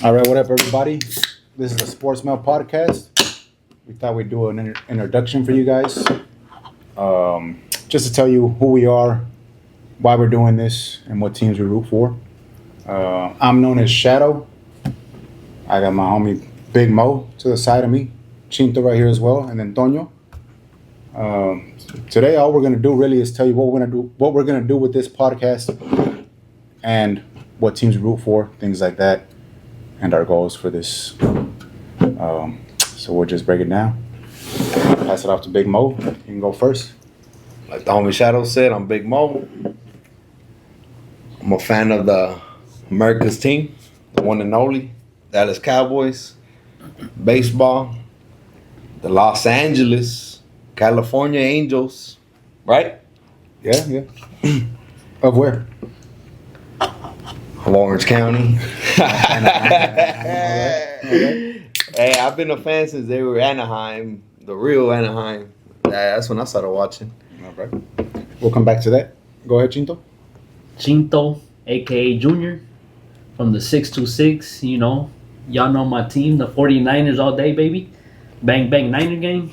All right, what up, everybody? This is the Sports Mail podcast. We thought we'd do an introduction for you guys, just to tell you who we are, why we're doing this, and what teams we root for. I'm known as Shadow. I got my homie Big Mo to the side of me, Chinto right here as well, and then Toño. Today, all we're gonna do really is tell you what we're gonna do with this podcast, and what teams we root for, things like that, and our goals for this. So we'll just break it down. Pass it off to Big Mo. You can go first. Like the homie Shadow said, I'm Big Mo. I'm a fan of the America's team, the one and only Dallas Cowboys, baseball, the Los Angeles, California Angels, right? Yeah. Of where? Of Orange County. Okay. Hey, I've been a fan since they were Anaheim, the real Anaheim. That's when I started watching. All right. We'll come back to that. Go ahead, Chinto. Chinto, aka Junior, from the 626. Y'all know my team, the 49ers, all day, baby. Bang, bang, Niner gang.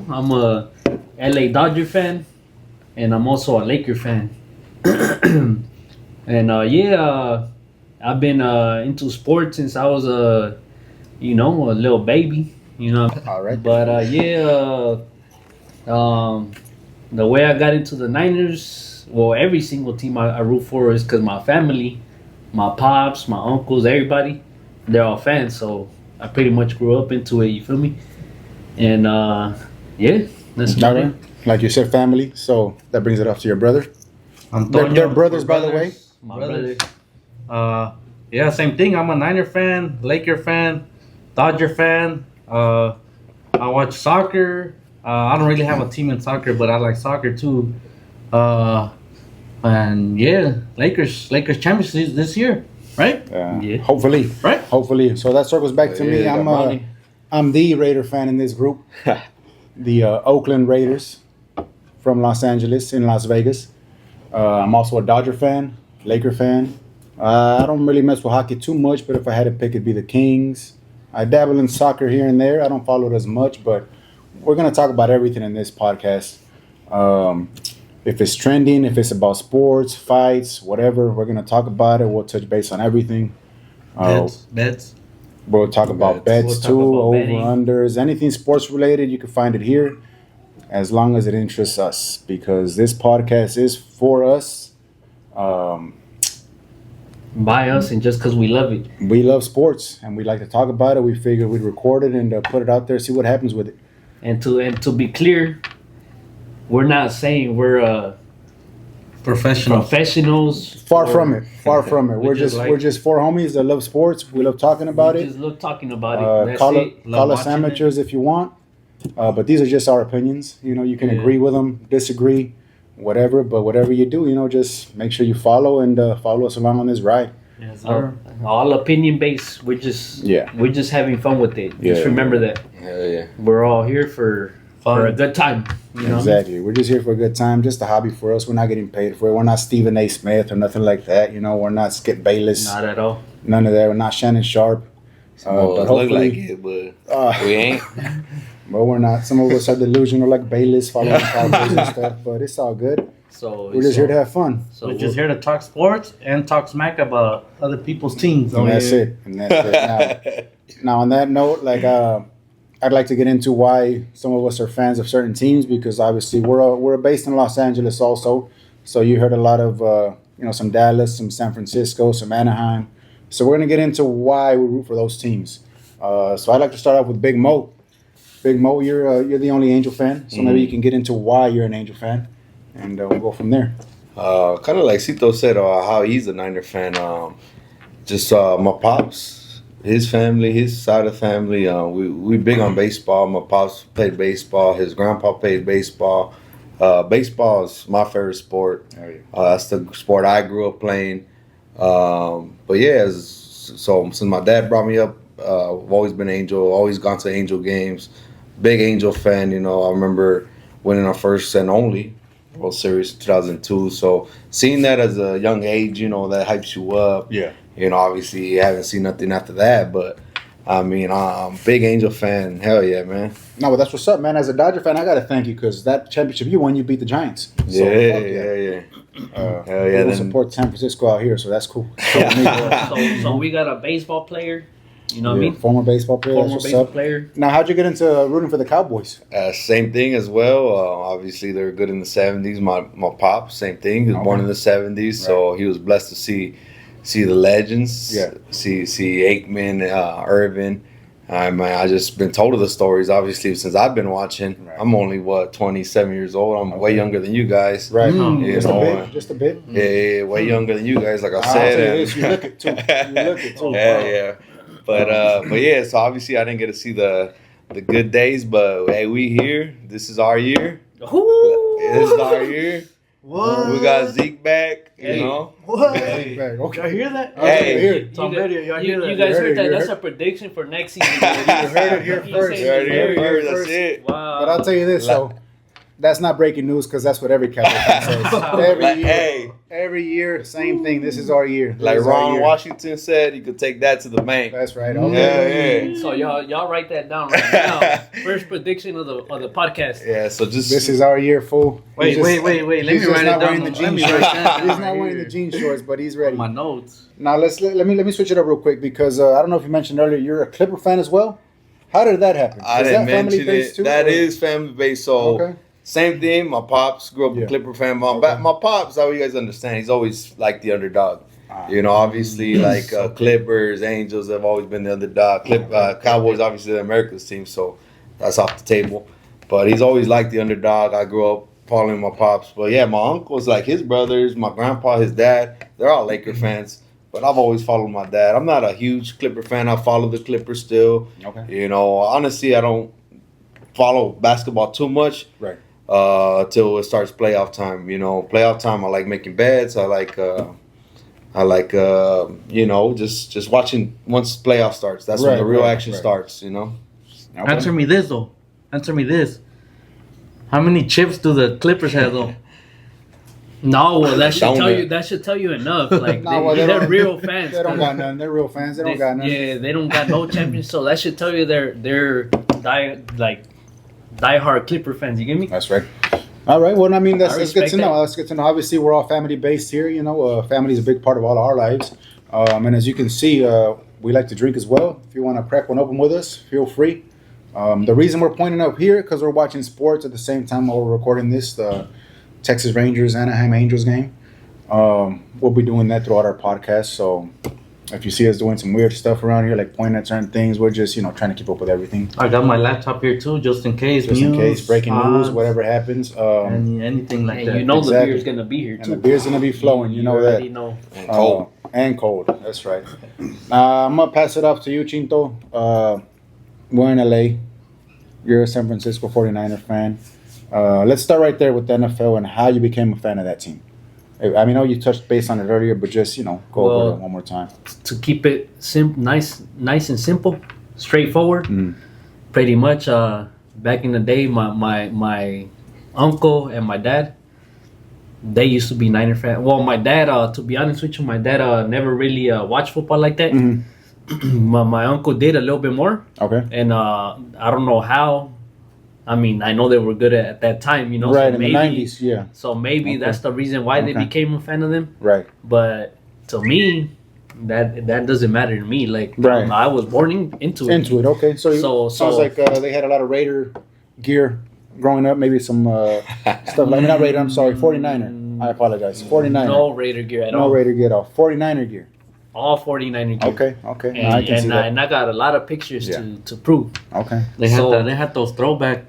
I'm a LA Dodger fan, and I'm also a Laker fan. And I've been into sports since I was a little baby. All right. But the way I got into the Niners, well, every single team I root for is because my family, my pops, my uncles, everybody, they're all fans. So I pretty much grew up into it. You feel me? And that's All right. Like you said, family. So that brings it up to your brother. They're brothers, by the way. My brother. Same thing. I'm a Niner fan, Laker fan, Dodger fan. I watch soccer. I don't really have a team in soccer, but I like soccer too. Lakers championship this year, right? Yeah. Hopefully. Right? Hopefully. So that circles back to me. I'm the Raider fan in this group. The Oakland Raiders from Los Angeles in Las Vegas. I'm also a Dodger fan, Laker fan. I don't really mess with hockey too much, but if I had to pick, it'd be the Kings. I dabble in soccer here and there. I don't follow it as much, but we're going to talk about everything in this podcast. If it's trending, if it's about sports, fights, whatever, we're going to talk about it. We'll touch base on everything. Bets. We'll talk about bets We'll talk too, about over, betting. unders, anything sports related. You can find it here as long as it interests us, because this podcast is for us. By us, and just because we love it. We love sports and we like to talk about it. We figured we'd record it and put it out there, see what happens with it. And to be clear, we're not saying we're professionals. Far from it. Far from it. We We're just just like- four homies that love sports. We love talking about We it. just love talking about it. That's Call it. call us watching amateurs if you want. But these are just our opinions. You can Yeah. agree with them, disagree, whatever. But whatever you do, just make sure you follow and follow us along on this ride. Yes, All opinion based. We're just having fun with it. Yeah. Just remember that Hell yeah. we're all here for a good time. Exactly. We're just here for a good time, just a hobby for us. We're not getting paid for it. We're not Stephen A. Smith or nothing like that. We're not Skip Bayless. Not at all. None of that. We're not Shannon Sharp. Well, But it look hopefully, like it, but uh, we ain't. but we're not. Some of us are delusional like Bayless following Cowboys and stuff, but it's all good. So We're just here to have fun. So We're just here to talk sports and talk smack about other people's teams. And that's it. And that's it. Now, on that note, I'd like to get into why some of us are fans of certain teams, because obviously we're based in Los Angeles also. So you heard a lot of some Dallas, some San Francisco, some Anaheim. So we're gonna get into why we root for those teams. So I'd like to start off with Big Mo. Big Mo, you're the only Angel fan, so maybe you can get into why you're an Angel fan, and we'll go from there. Kind of like Cito said, how he's a Niner fan. My pops, his family, his side of the family. We big on baseball. My pops played baseball. His grandpa played baseball. Baseball is my favorite sport. That's the sport I grew up playing. So since my dad brought me up, I've always been Angel. Always gone to Angel games. Big Angel fan. I remember winning our first and only World Series 2002. So seeing that as a young age, that hypes you up. Yeah. You know, obviously, you haven't seen nothing after that. But I mean, I'm a big Angel fan. Hell yeah, man. No, but that's what's up, man. As a Dodger fan, I gotta thank you because that championship you won, you beat the Giants. So, Yeah. Hell yeah. We support San Francisco out here, so that's cool. So we got a baseball player. You know what I mean? Former baseball player. Former baseball player. Now, how'd you get into rooting for the Cowboys? Same thing as well. Obviously, they were good in the 70s. My pop, same thing. He was born in the 70s, so he was blessed to see the legends. Yeah. See Aikman, Irvin. I just been told of the stories, obviously, since I've been watching. Right. I'm only, 27 years old. I'm way younger than you guys. Right. Just a bit. Yeah, way younger than you guys, like I said. You look it, too. Yeah. But yeah, so obviously I didn't get to see the good days, but hey, we here. This is our year. Ooh. This is our year. What? We got Zeke back, you know. What? Okay. Y'all hear that? Hey. Tom Brady, y'all hear that? You guys heard that? That's a prediction for next season. You heard it here first. You heard it here first. That's it. Wow. But I'll tell you this, so that's not breaking news because that's what every Cowboy fan says. Every year, same thing. This is our year. Like Ron Washington said, you could take that to the bank. That's right. Okay. So y'all write that down right now. First prediction of the podcast. Yeah. So just this is our year, fool. Wait. Let me write it down. He's not wearing the jean shorts, but he's ready. My notes. Now let me switch it up real quick because I don't know if you mentioned earlier you're a Clipper fan as well. How did that happen? I didn't mention it. Too, that is family based. So same thing. My pops grew up a Clipper fan. My pops, how you guys understand, he's always like the underdog. You know, obviously like Clippers, Angels have always been the underdog. Cowboys, obviously the America's team, so that's off the table. But he's always like the underdog. I grew up following my pops. But yeah, my uncles, like his brothers, my grandpa, his dad, they're all Laker fans. But I've always followed my dad. I'm not a huge Clipper fan. I follow the Clippers still. Okay. You know, honestly, I don't follow basketball too much. Right. Till it starts playoff time. You know, playoff time, I like making bets. I like you know, just watching once playoff starts. That's when the real action starts, you know. Okay. Answer me this, though. Answer me this. How many chips do the Clippers have, though? No, well, that should tell you enough. Like they're real fans. They don't got none. They're real fans. They don't got none. Yeah, they don't got no champions. So that should tell you they're diehard Clipper fans. You get me? That's right. All right. Well, I mean, that's good to know. That's good to know. Obviously, we're all family based here. You know, family is a big part of all our lives. And as you can see, we like to drink as well. If you want to crack one open with us, feel free. The reason we're pointing up here because we're watching sports at the same time while we're recording this. The Texas Rangers Anaheim Angels game. We'll be doing that throughout our podcast. So if you see us doing some weird stuff around here, like pointing at certain things, we're just trying to keep up with everything. I got my laptop here too, just in case. Breaking news, whatever happens. Anything like that. You know the beer's gonna be here too. And the beer's gonna be flowing. You know that. Know. And cold. That's right. I'm gonna pass it off to you, Chinto. We're in LA. You're a San Francisco 49er fan. Let's start right there with the NFL and how you became a fan of that team. I mean, I know you touched base on it earlier, but just go over it one more time. To keep it nice and simple, straightforward. Pretty much, back in the day, my uncle and my dad, they used to be Niner fans. Well, my dad, to be honest with you, my dad never really watched football like that. My uncle did a little bit more. Okay. And I don't know how. I mean, I know they were good at that time, Right, so in the 90s, yeah. So maybe that's the reason why they became a fan of them. Right. But to me, that doesn't matter to me. Like, right. I was born into it. Okay. So sounds like they had a lot of Raider gear growing up. Maybe some stuff like, not Raider, I'm sorry, 49er. I apologize. 49er. No Raider gear at all. No Raider gear at all. 49er gear. All 49er gear. Okay. And, I can see that. And I got a lot of pictures to prove. Okay. They had those throwback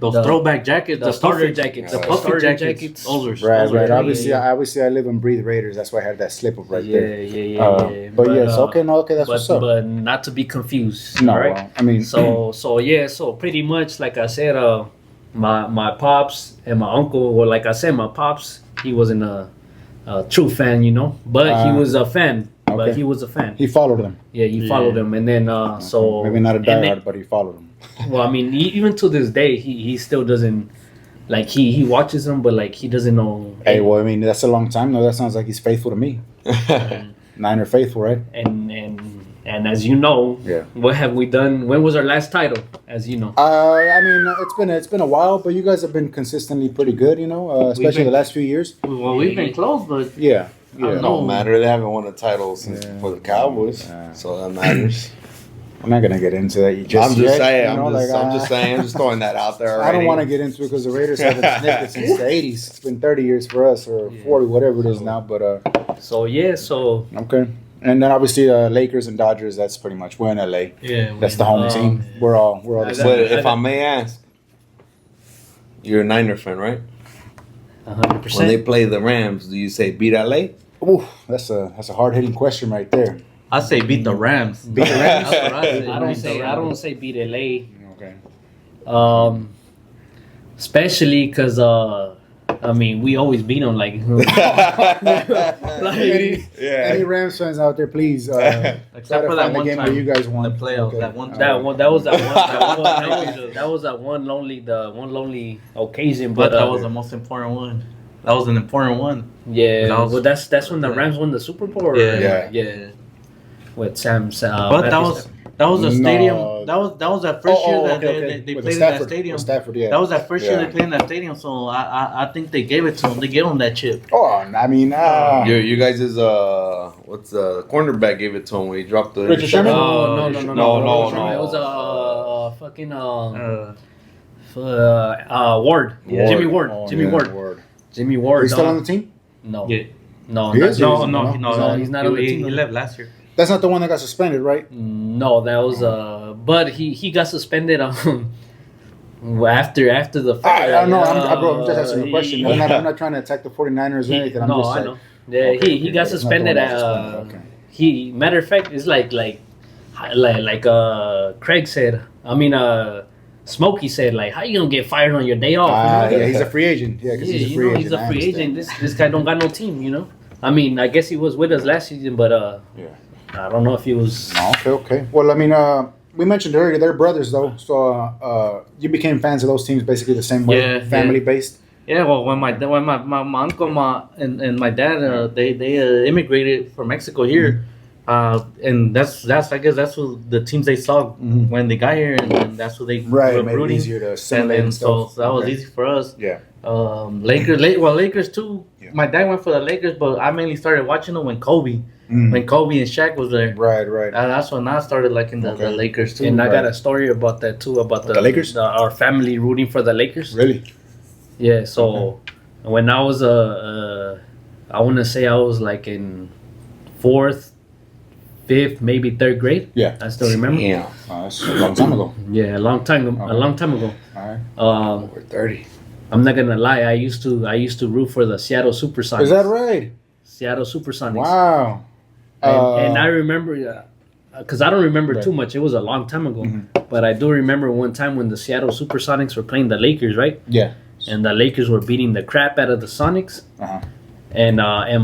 jackets, the starter jackets, the puffy jackets. Those are right. Obviously, I live and breathe Raiders. That's why I had that slip up right there. Yeah. But yes, okay, that's what's up. But not to be confused. No, right? Well, I mean, so pretty much, like I said, my pops and my uncle. Well, like I said, my pops, he wasn't a true fan, but he was a fan. Okay. But he was a fan. He followed them. Yeah, he followed them, and then so maybe not a diehard, but he followed them. Well, I mean, even to this day, he still doesn't like he watches them, but like he doesn't know. Hey, well, I mean, that's a long time though. That sounds like he's faithful to me. Niner faithful, right? And as you know, Yeah. what have we done? When was our last title? As you know, I mean, it's been a while, but you guys have been consistently pretty good, especially the last few years. Well, we've been close, but Yeah. I don't It know. don't matter. They haven't won a title since Yeah. for the Cowboys, Yeah. so that matters. I'm not gonna get into that. I'm just yet, saying. you know, I'm just saying. I'm just throwing that out there. I don't already. want to get into it because the Raiders haven't sniffed it since the '80s. It's been 30 years for us, or 40, whatever it is now. But so okay. And then obviously Lakers and Dodgers. That's pretty much we're in LA. Yeah, That's the home team. We're all the I same. But if I may ask, you're a Niner fan, right? 100%. When they play the Rams, do you say beat LA? Ooh, that's a hard hitting question right there. I say beat the Rams. Beat the Rams? That's what I say. I don't say beat LA. Okay. Especially because I mean we always beat them like. Any Rams fans out there, please. Try Except to for that find the one game time, where you guys won the playoffs. Okay. That one time. That was that one lonely occasion, But but that was the most important one. That was an important one. yeah. that was- Well, that's when the Rams won the Super Bowl. Or, Yeah. yeah. With Sam. But that was a stadium. No. That was that first year that they With played in Stafford, that stadium. with Stafford, yeah. That was that first year Yeah. they played in that stadium. So I think they gave it to him. They gave him that chip. Oh, I mean, You guys is what's the cornerback gave it to him when he dropped the Richard Sherman? No. No. It was a fucking Uh, Ward. Yeah. Jimmy Ward. Oh, Jimmy yeah, Ward. Jimmy Ward. He's still on the team? No. yeah. No. He not- is? No, No, he's not on the team. He left last year. That's not the one that got suspended, right? No, that was but he got suspended after the I don't know. I'm just asking a question. Yeah. I'm not trying to attack the 49ers or anything. I'm no, just I like, know. Yeah, Okay, he got it's not the suspended. one that suspended, okay. He matter of fact, it's like Craig said. I mean, Smokey said, like, how you gonna get fired on your day off? yeah, he's a free agent. Yeah, because he's a free agent. He's a I free understand. agent. This guy don't got no team. I mean, I guess he was with us last season, but Yeah. I don't know if he was. No, okay. Well, I mean, we mentioned earlier they're brothers though, so you became fans of those teams basically the same way, Yeah, family based. Yeah, well, when my uncle and my dad they immigrated from Mexico here, and that's I guess that's what the teams they saw Mhm. when they got here, and that's what they Right, were made it rooting. easier to And assimilate then and so stuff. that was Okay. easy for us. Yeah. Lakers too. Yeah. My dad went for the Lakers, but I mainly started watching them when Kobe Mhm. and Shaq was there. Right. That's when I started liking the Okay. Lakers too. And I got Right. a story about that too, about The Lakers? our family rooting for the Lakers. Really? Yeah, so when I was I want to say I was like in 4th, 5th, maybe 3rd grade. Yeah. I still remember. Yeah, That's a long time ago. Yeah, a long time ago. All right. we're 30. I'm not gonna lie. I used to root for the Seattle SuperSonics. Is that right? Seattle SuperSonics. Wow. And I remember, because I don't remember Right. too much. It was a long time ago, Mhm. but I do remember one time when the Seattle SuperSonics were playing the Lakers, right? Yeah. And the Lakers were beating the crap out of the Sonics. Uh-huh. And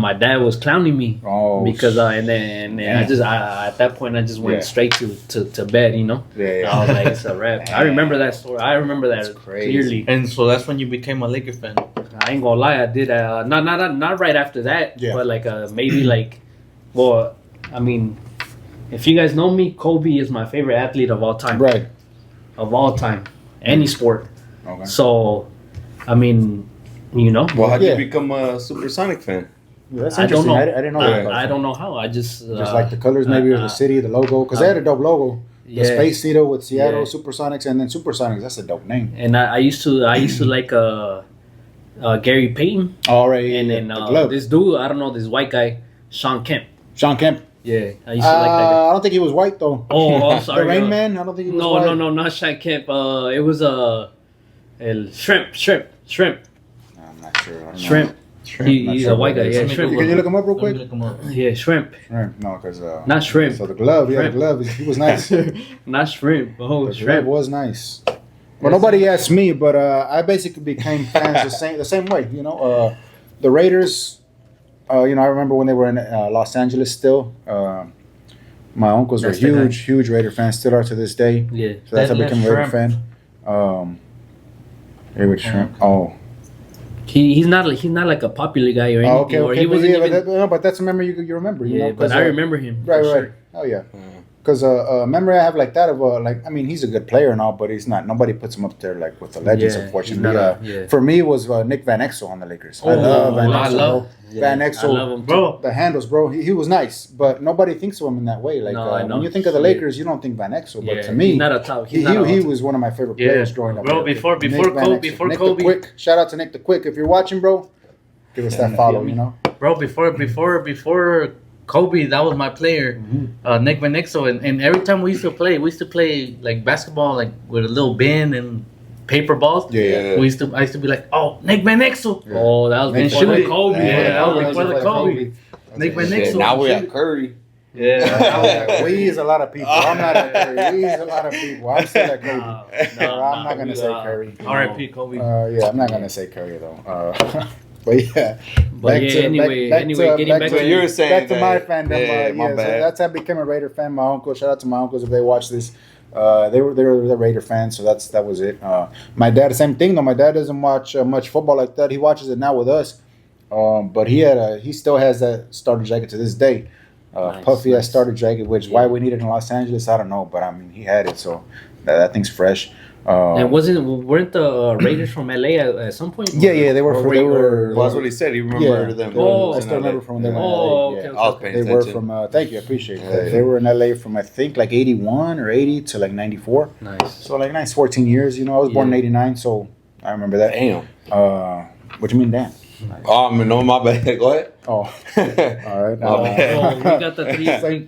my dad was clowning me Oh. because and then I at that point I just went Yeah. straight to bed, Yeah. I was like, it's a wrap. I remember that story. I remember that That's crazy. clearly. And so that's when you became a Lakers fan. I ain't gonna lie, I did not right after that, Yeah. but like maybe like, well, I mean, if you guys know me, Kobe is my favorite athlete of all time. Right. Of all time, any sport. Okay. So, I mean, Well, how'd Yeah. you become a Supersonic fan? Yeah, that's I don't interesting. know. I didn't know that. I don't know how. I just Like the colors, maybe, of the city, the logo, because they had a dope logo. The Yeah. Space Needle with Seattle Yeah. Supersonics, and then Supersonics. That's a dope name. And I used to like Gary Payton, All right. and then the glove. this dude, I don't know, this white guy, Sean Kemp. Sean Kemp. Yeah, I used to like that guy. I don't think he was white though. Oh, I'm sorry. The Rain Man. I don't think he was No, white. no, not Sean Kemp. It was El Shrimp. I'm not sure. I don't know. Shrimp. He's sure a white guy. what it Yeah, is. Shrimp. Can you look him up real Let quick? me look 'em up. Yeah, Shrimp. Right. No, because Not Shrimp. So the glove, yeah, Shrimp. the glove. He was nice. the Not Shrimp. Oh, glove Shrimp. was nice. Well, nobody asked me, but I basically became fans the same way. The Raiders. I remember when they were in Los Angeles still. My uncles That's were the huge Raider fans, still are to this day. Yeah. So that's how I That became a Raider Shrimp. fan. Favorite shrimp. Oh, He's not like a popular guy or anything. Oh, okay, Or okay. he But, wasn't yeah, even, but that's a memory you remember. You yeah, know, but I remember him. Right, for right. Sure. Oh yeah. Because memory I have like that of like I mean he's a good player and all, but he's not. Nobody puts him up there like with the legends. Yeah, Unfortunately, he's not yeah. For me it was Nick Van Exel on the Lakers. I Oh, love Van I Exel. love- Van I Exel, love him, too. Bro, the handles, bro. He was nice, but nobody thinks of him in that way. Like No, I know. when you think of the Yeah. Lakers, you don't think Van Exel, but Yeah, to me, he's not a top. he was one of my favorite Yeah. players growing up. Bro, before Nick Kobe- Van Exel. before Nick Kobe- the Quick. Shout out to Nick the Quick. If you're watching, bro, give us that follow. You know. bro, before Kobe, that was my player, Nick Van Exel, and every time we used to play like basketball, like with a little bin and paper balls. Yeah. I used to be like, oh, Nick Van Exel. Oh, that was Nick before the Shooty. Kobe. Yeah, that was before the Kobe. Nick Van Shit, Exel. now we got Curry. Yeah. We is a lot of people. I'm not at Curry. We is a lot of people. I'm still at Kobe. I'm not gonna say Curry. R.I.P. Kobe. Yeah, I'm not gonna say Curry though. But yeah. But yeah, anyway, getting back So to you were saying back to my that- fandom. yeah, my So bad. that's how I became a Raider fan. My uncle. Shout out to my uncles if they watch this. They were the Raider fans, so that was it. My dad, same thing though. My dad doesn't watch much football like that. He watches it now with us, but he still has that starter jacket to this day. Nice, Puffy nice. starter jacket, which why we need it in Los Angeles, I don't know, but I mean he had it, so that thing's fresh. And weren't the Raiders from LA at some point? Yeah, they were. Or They were. Well, that's what he said. He Yeah, remembered them. Oh, I still remember from when they were in Oh, LA. okay, Yeah. okay. I was paying They were attention. from. Thank you, I appreciate Yeah, that. yeah. They were in LA from I think like 81 or 80 to like 94. Nice. So like nice 14 years. You know, I was born in Yeah. '89, so I remember that. Damn. What you mean, Dan? Oh, I mean, no, my bad. Go ahead. Oh, all right. My bad. So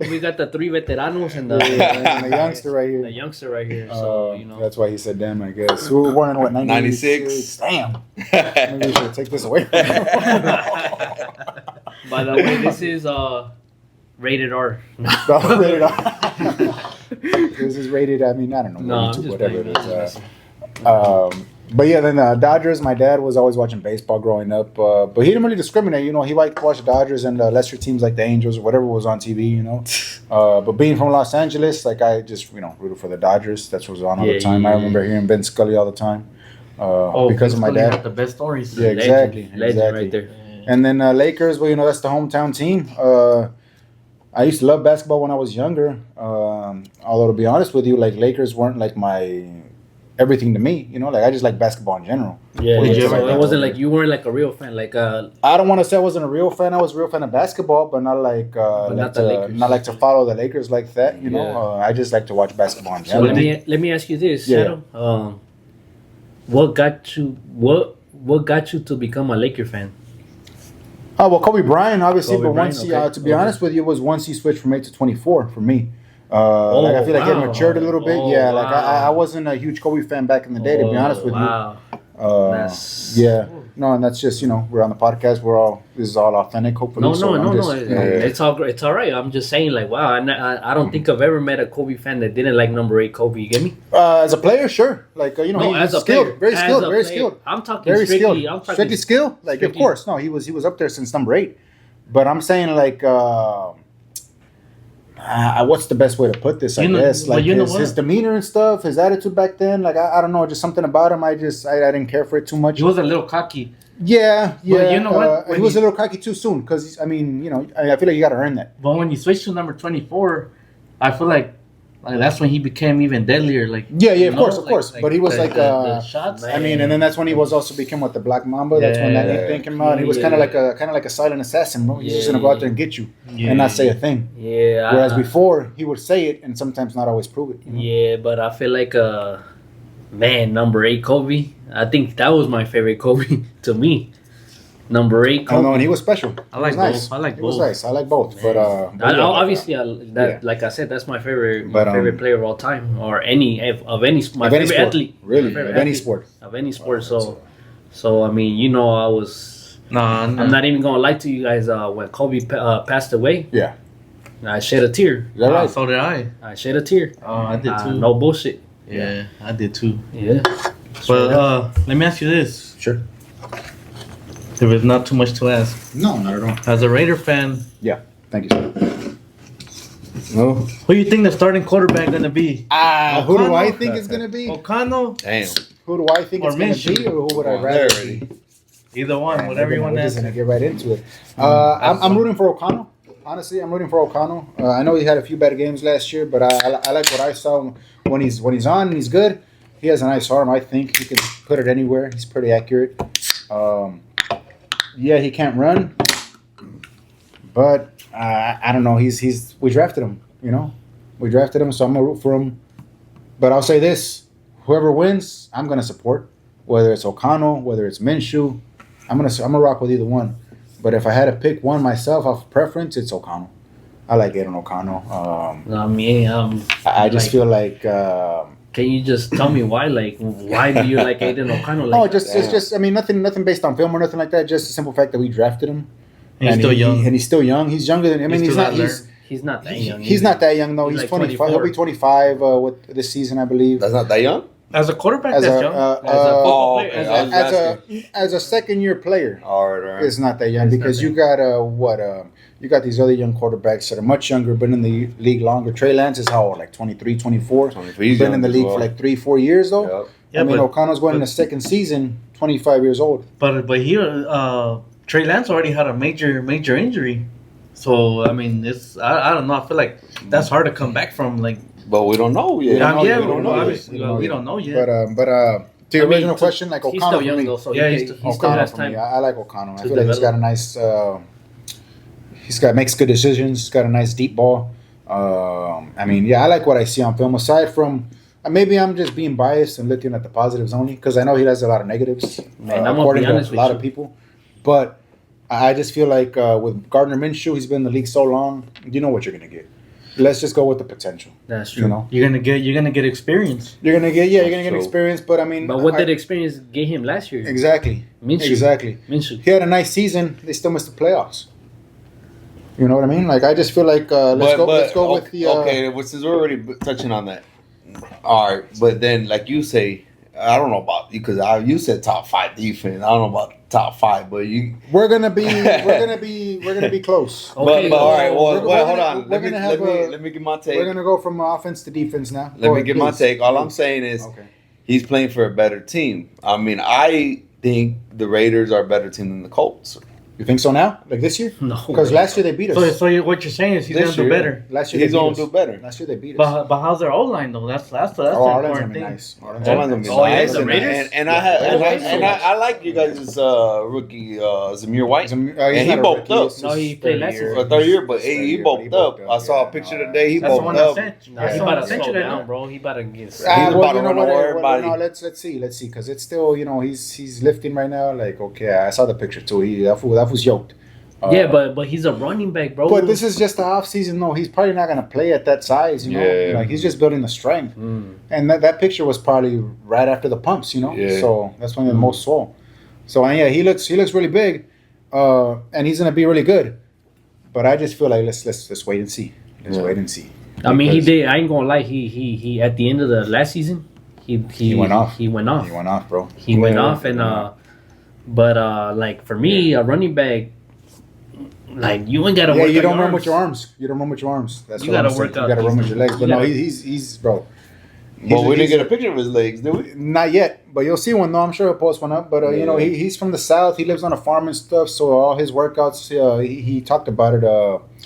we got the three veteranos and and the youngster right the here. youngster right here. So you know. That's why he said damn, I guess. We were born in what, 96? 96. Damn. Maybe we should take this away from him. By the way, this is rated R. No, rated R. This is rated, I mean, I don't know, No, I'm 42, just whatever playing, it is. But yeah, then Dodgers, my dad was always watching baseball growing up, but he didn't really discriminate, you know, he liked to watch the Dodgers and lesser teams like the Angels or whatever was on TV, you know. But being from Los Angeles, like I just, you know, rooted for the Dodgers. That's what was on all the time. I remember hearing Ben Scully all the time because of my Scully dad. had the best stories. Yeah, exactly. Legend right there. And then Lakers, well, you know, that's the hometown team. I used to love basketball when I was younger. Although to be honest with you, like Lakers weren't like my everything to me. You know, like I just like basketball in general. Yeah, Did you so ever- it wasn't like you weren't like a real fan, like I don't want to say I wasn't a real fan. I was a real fan of basketball, but not like not the Lakers. not like to follow the Lakers like that. You know, Yeah. I just like to watch basketball in So general. let me ask you this, Yeah. Shadow. What got you to become a Laker fan? Oh well, Kobe Bryant, obviously, Kobe but once Bryant, he, okay. to be honest with you, was once he switched from 8 to 24 for me. Like I feel like he wow. matured a little bit. Oh, Yeah, like wow. I wasn't a huge Kobe fan back in the day, to be honest with Wow. you. That's- Yeah, no, and that's just, you know, we're on the podcast. This is all authentic, hopefully. No, so I'm just, you know, It's all great. It's all right. I'm just saying, like, wow. I don't think I've ever met a Kobe fan that didn't like number 8 Kobe. You get me? as a player, sure. Like you know, No, he's as a skilled, player. very As skilled, a very player. skilled, I'm talking very strictly. skilled. I'm talking Strictly skill. Like strictly- of course, no, he was up there since number 8. But I'm saying like. What's the best way to put this? I You know- guess but like you know his what? demeanor and stuff, his attitude back then. Like I don't know, just something about him. I didn't care for it too much. He was a little cocky. Yeah. But you know what? When he was he- a little cocky too soon because I mean, you know, I feel like you got to earn that. But when you switch to number 24, I feel like that's when he became even deadlier. Like Yeah, you of know, course. But he was the- like, the shots. I mean, and then that's when he was also became what the Black Mamba. That's when that Yeah. thing came out. He was kind of like a silent assassin, bro. He's just gonna go out there and get you and not say a thing. Yeah. Whereas before he would say it and sometimes not always prove it. You know? Yeah, but I feel like man, number 8 Kobe. I think that was my favorite Kobe to me. Number 8 I don't Kobe. know, and he was special. I like He was nice. both. I like He was both. nice. I like both, but Obviously, Yeah. like I said, that's my favorite, But, favorite player of all time, or any of any my of any favorite sport, athlete, really, My favorite of any athlete sport. of any sport. So I mean, you know, I was. Nah, I'm not even gonna lie to you guys. When Kobe passed away, Yeah, I shed a tear. is that right? So did I. I shed a tear. I did too. No bullshit. Yeah, I did too. Yeah. But let me ask you this: Sure. if it's not too much to ask, No, not at all. as a Raider fan, Thank you, sir. No. who you think the starting quarterback gonna be? Who do O'Connell? I think it's gonna be? O'Connell? Damn. Who do I think Or it's gonna Minshew. be, or who would I Oh, rather there be? Either one, Man, whatever you want we're to just answer. gonna get right into it. I'm rooting for O'Connell. Honestly, I'm rooting for O'Connell. I know he had a few better games last year, but I like what I saw when he's on and he's good. He has a nice arm. I think he can put it anywhere. He's pretty accurate. Yeah, he can't run, but I don't know. We drafted him. You know, we drafted him, so I'm gonna root for him. But I'll say this: whoever wins, I'm gonna support. Whether it's O'Connell, whether it's Minshew, I'm gonna rock with either one. But if I had to pick one myself off preference, it's O'Connell. I like Aiden O'Connell. I mean, I just like, feel like. Can you just tell me why? Like, why do you like Aiden O'Connell? No, Like, it's just. I mean, nothing based on film or nothing like that. Just the simple fact that we drafted him. He's still young. And he's still young. He's younger than. I mean, He's he's still not. out he's not that young. He's not that young though. He's like 25. He'll 24. be 25 with this season, I believe. That's not that young. As a quarterback, As that's a young. Oh, okay. as a second year player, All right. it's not that young It's because not you got you got these other young quarterbacks that are much younger, been in the league longer. Trey Lance is how old, like 23, 24. 23, he's been in the young as league well. for like 3-4 years though. Yep. Yeah, I mean, but- O'Connell's going in the second season, 25 years old. But here, Trey Lance already had a major injury. So I mean, it's I don't know. I feel like that's hard to come back from. Like, But we don't know yet. We don't know yeah, yet. We don't know yet. obviously, we don't know yet. But to your I mean, original question, like he's O'Connell still for young me. though, so Yeah, he he's still O'Connell has for me. time. I like O'Connell. I to feel like he's got a nice. Makes good decisions. He's got a nice deep ball. I mean, yeah, I like what I see on film. Aside from maybe I'm just being biased and looking at the positives only because I know he has a lot of negatives. Man, I'm gonna according be to honest a with lot you. of people, but I just feel like with Gardner Minshew, he's been in the league so long. You know what you're gonna get. Let's just go with the potential. That's true. You know, you're gonna get experience. you're gonna get True. experience. But I mean, But what did experience get him last year? exactly? Minshew. Exactly. Minshew. He had a nice season. They still missed the playoffs. You know what I mean? Like I just feel like let's go with the okay. Well, since we're already touching on that, all right. But then, like you say, I don't know about you because you said top 5 defense. I don't know about top 5, but you. we're gonna be close. Okay, but all right. we're Well, hold gonna- on. we're Let me gonna have let me get my take. We're gonna go from offense to defense now. Let Go me ahead, get my please. take. All I'm saying is Okay. he's playing for a better team. I mean, I think the Raiders are a better team than the Colts. You think so now? Like this year? No. Because last year they beat us. What you're saying is he's This gonna do year, better. Last year He's they beat gonna us. do better. Last year they beat us. But how's their O line though? That's the Oh, Arlen's gonna important be thing. nice. All gonna be Oh, yeah, nice. the And- Raiders? And I had Yeah. and I like you guys' rookie Zamir White. He's And not he a bulked rookie, up. it's No, his he played third last year. season. For third year, but His third he year, bulked up. I saw a yeah, picture no, today. He That's the bulked one I up. sent. Nah, That's he the one about I to sent slow you that. down, bro. He about to get. He's about to run over everybody. No, let's see because it's still he's lifting right now. Like okay, I saw the picture too. That was yoked. Yeah, but he's a running back, bro. But this is just the off season. No, he's probably not gonna play at that size. You know, Yeah. like he's just building the strength. And that picture was probably right after the pumps. You know, Yeah. so that's when the most swole. So and yeah, he looks really big, and he's gonna be really good. But I just feel like let's wait and see. Let's wait and see. I mean, he Because did. I ain't gonna lie. He at the end of the last season, he went off. He went off. He went off, bro. He went off, and but like for me, a running back, like you ain't gotta Yeah, work. you on don't your run with arms. your arms. You don't run with your arms. That's You what gotta I'm saying. work You out gotta run these- with your legs. you But no, gotta- he's bro. But we didn't he's- get a picture of his legs, did we? Not yet, but you'll see one. No, I'm sure he'll post one up. But he's from the south. He lives on a farm and stuff. So all his workouts, he talked about it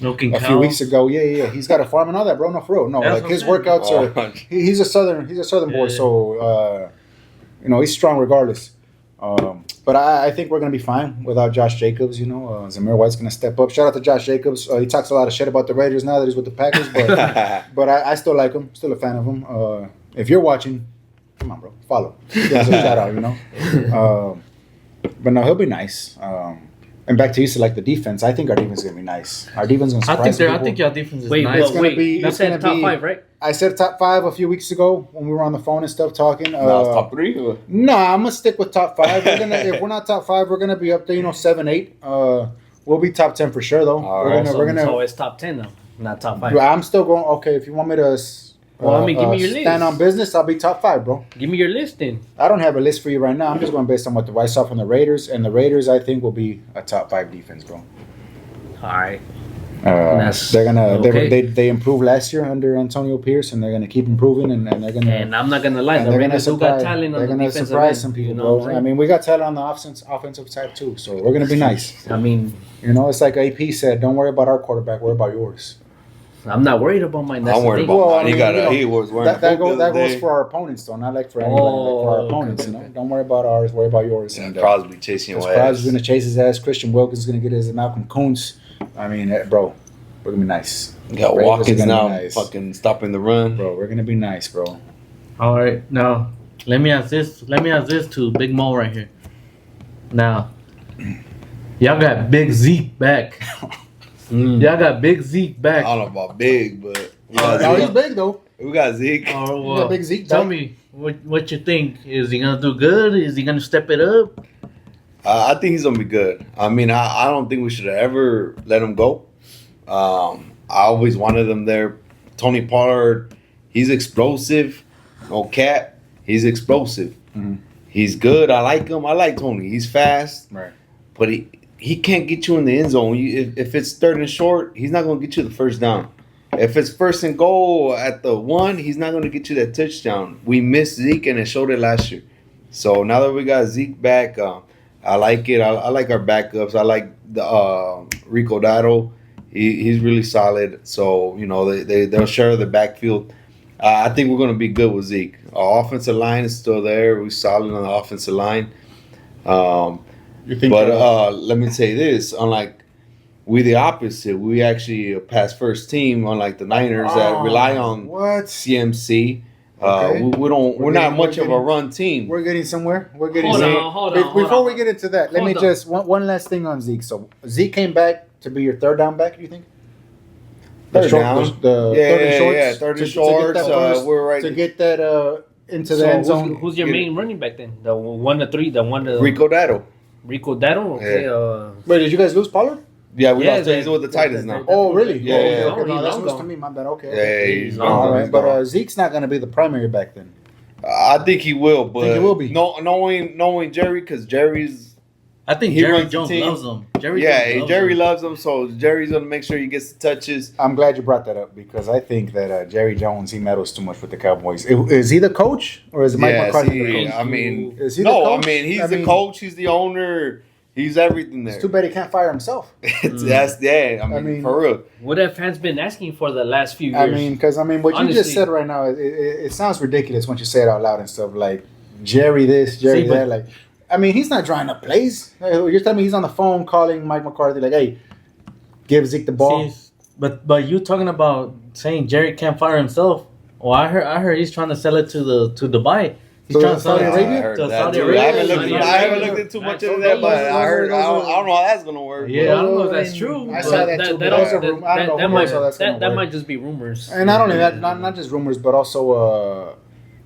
Milking a few weeks ago. Yeah. He's got a farm and all that, bro. No, for real. No, That's like what his I'm saying. workouts are. Oh. He's a southern boy. Yeah. So he's strong regardless. But I think we're gonna be fine without Josh Jacobs. Zamir White's gonna step up. Shout out to Josh Jacobs. He talks a lot of shit about the Raiders now that he's with the Packers, but I still like him. Still a fan of him. If you're watching, come on, bro, follow. Give us a shout out, But no, he'll be nice. And back to you, so like the defense. I think our defense is gonna be nice. Our defense is gonna surprise people. I think your defense is Wait, nice. It's gonna be- you it's said gonna top be- 5, right? I said top 5 a few weeks ago when we were on the phone and stuff talking. No, it's top 3. No, I'm gonna stick with top 5. If we're not top 5, we're gonna be up there. 7, 8. We'll be top 10 for sure, though. All we're right. gonna. We're gonna. So it's top 10 now, not top 5. I'm still going. Okay, if you want me to. Well, I mean, give me your stand list. on business. I'll be top 5, bro. Give me your list then. I don't have a list for you right now. I'm just going based on what I saw from the Raiders, and the Raiders I think will be a top 5 defense, bro. All right. They're gonna okay. they improved last year under Antonio Pierce, and they're gonna keep improving, and they're gonna. And I'm not gonna lie, And the they're gonna Raiders do got surprise. talent on They're the gonna defensive surprise end, some people, you know bro. what I'm saying? I mean, we got talent on the offensive side too, so we're gonna be nice. I mean, You know, it's like AP said, don't worry about our quarterback, worry about yours. I'm not worried about mine. That's I'm the worried thing. about Well, mine. I mean, He was wearing That a boot that the other goes day. for our opponents, though, not like for anybody, like for our okay, opponents. okay, You know, okay. don't worry about ours, worry about yours. And And Crosby chasing your Crosby's ass. gonna chase his ass. Christian Wilkins is gonna get his Malcolm Kuntz. I mean, bro, we're gonna be nice. You got Raiders are Watkins gonna now be nice. fucking stopping the run. Bro, we're gonna be nice, bro. All right, now let me ask this. Let me ask this to Big Mo right here. Now, y'all got Big Zeke back. Y'all got Big Zeke back. I don't know about big, but we got No, he's Zeke. big though. We got Zeke. Oh, You got Big Zeke tell back. me what you think. Is he gonna do good? Is he gonna step it up? I think he's gonna be good. I mean, I don't think we should have ever let him go. I always wanted him there. Tony Pollard, he's explosive. No cap, he's explosive. Mhm. He's good. I like him. I like Tony. He's fast, Right. but he can't get you in the end zone. If it's third and short, he's not gonna get you the first down. If it's first and goal at the 1, he's not gonna get you that touchdown. We missed Zeke, and it showed it last year. So now that we got Zeke back, I like it. I like our backups. I like the Rico Dotto. He's really solid. So you know they'll share the backfield. I think we're gonna be good with Zeke. Our offensive line is still there. We're solid on the offensive line. You think? But let me say this: unlike we the opposite, we actually a pass first team. Unlike the Niners that rely on what? CMC. Okay. We're not much of a run team. We're getting somewhere. We're getting Hold somewhere. on, hold Be- on, hold Before on. we get into that, let me Hold on. just one last thing on Zeke. So Zeke came back to be your third down back. Do you think? Third short- down. the Yeah, third and yeah, shorts. yeah, third and To get shorts, that first- we're right- to get that into the So end zone. who's your main running back then? The 1-3, the one to Rico Dotto. Rico Dotto. Okay. Yeah. Wait, did you guys lose Pollard? Yeah, we Yeah, lost. He's with the Titans now. Oh, really? Yeah, Oh, yeah, okay, yeah. okay. No, He's that's long news to gone. me. My bad. Okay. Yeah, okay. yeah, he's He's gone. All gone. right, He's but gone. Zeke's not going to be the primary back then. I think he will, but Think he will be? knowing Jerry, because Jerry's I think He Jerry runs the Jones team. loves him. Jerry Jerry loves him. loves him, so Jerry's gonna make sure he gets the touches. I'm glad you brought that up because I think that Jerry Jones, he meddles too much with the Cowboys. Is he the coach or is Mike Yeah, McCarthy see, the coach? I mean, Is he the no, coach? I mean he's I the mean- coach, he's the owner, he's everything there. It's too bad he can't fire himself. That's yeah. I mean, for real. What have fans been asking for the last few years? I mean, because what you Honestly. just said right now, it sounds ridiculous once you say it out loud and stuff like Jerry this, Jerry See, that. but- Like, I mean, he's not drawing up plays. You're telling me he's on the phone calling Mike McCarthy like, "Hey, give Zeke the ball." See, but you talking about saying Jerry can't fire himself? Well, I heard he's trying to sell it to Dubai. He's To trying to sell Saudi it Arabia? I heard to that Saudi too. Arabia. I haven't looked. Saudi I haven't Arabia. looked into much Those- into that, but those- I heard. I those- don't know how that's gonna work. Yeah, I don't know if that's true. I but- saw that too. but those are I don't know that who might knows how that's gonna that work. might just be rumors. And not only that, not just rumors, but also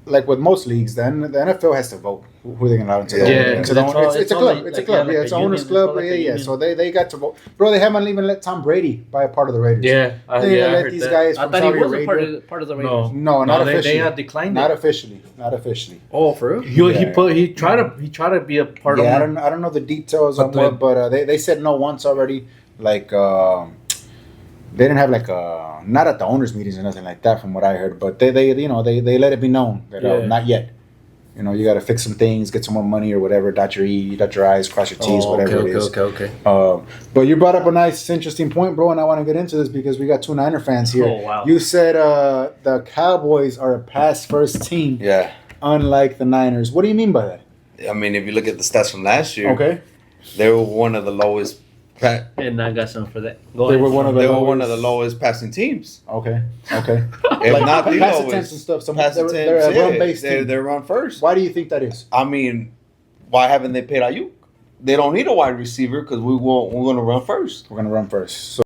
like with most leagues, then the NFL has to vote who they're gonna allow into the Yeah, into the it's all- it's a it's all club. like- It's a like, club. yeah, Yeah, like it's a an owners union. club. It's all like a Yeah. union. So they got to vote. Bro, they haven't even let Tom Brady buy a part of the Raiders. Yeah, They I let heard these that. guys I from thought he Saudi was a Arabia. part of the Raiders. No, not officially. They have declined Not it. officially. Not officially. Oh, for real? He tried to be a part Yeah, of. I don't know the details But on what, but they said no once already. Like they didn't have like not at the owners meetings or nothing like that from what I heard. But they let it be known that Yeah. not yet. You know, you got to fix some things, get some more money or whatever. Dot your E, dot your I's, cross your T's, whatever it is. Okay. But you brought up a nice, interesting point, bro, and I want to get into this because we got two Niner fans here. Oh, wow. You said the Cowboys are a pass-first team, Yeah, unlike the Niners. What do you mean by that? I mean if you look at the stats from last year, Okay. they were one of the lowest. And I got something for that. Go They ahead. were one of the They were lowest. one of the lowest passing teams. Okay. If not the pass lowest. attempts and stuff. So Pass they're attempts, a yeah, run-based team. They're run first. Why do you think that is? I mean, why haven't they paid Ayuk? They don't need a wide receiver because we're going to run first. We're gonna run first. So